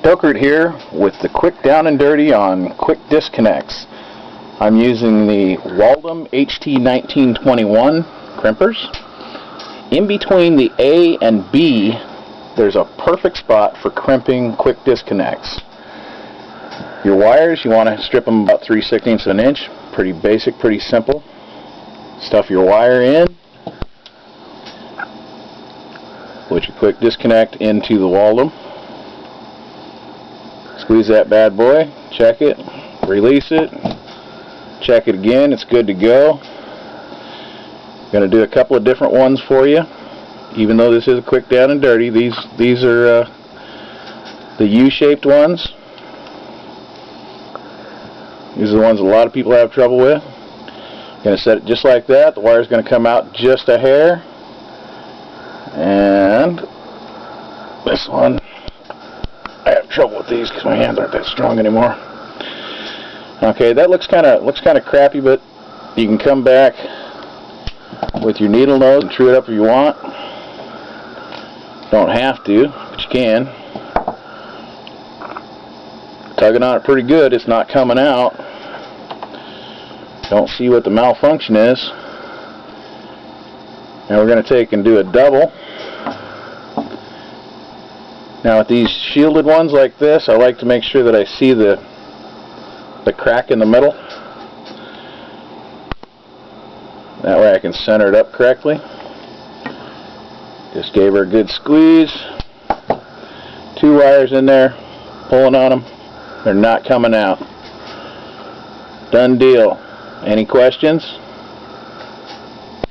Stokert here with the quick down and dirty on quick disconnects. I'm using the Waldom HT-1921 crimpers. In between the A and B, there's a perfect spot for crimping quick disconnects. Your wires, you want to strip them about 3/16 of an inch. Pretty basic, pretty simple. Stuff your wire in. Put your quick disconnect into the Waldom. Squeeze that bad boy, check it, release it, check it again, it's good to go. I'm going to do a couple of different ones for you. Even though this is a quick down and dirty, these are the U-shaped ones. These are the ones a lot of people have trouble with. I'm going to set it just like that. The wire is going to come out just a hair. And this one, I have trouble with these because my hands aren't that strong anymore. Okay, that looks kind of crappy, but you can come back with your needle nose and true it up if you want. Don't have to, but you can. Tugging on it pretty good, it's not coming out. Don't see what the malfunction is. Now we're going to take and do a double. Now with these shielded ones like this, I like to make sure that I see the crack in the middle. That way I can center it up correctly. Just gave her a good squeeze. 2 wires in there, pulling on them. They're not coming out. Done deal. Any questions?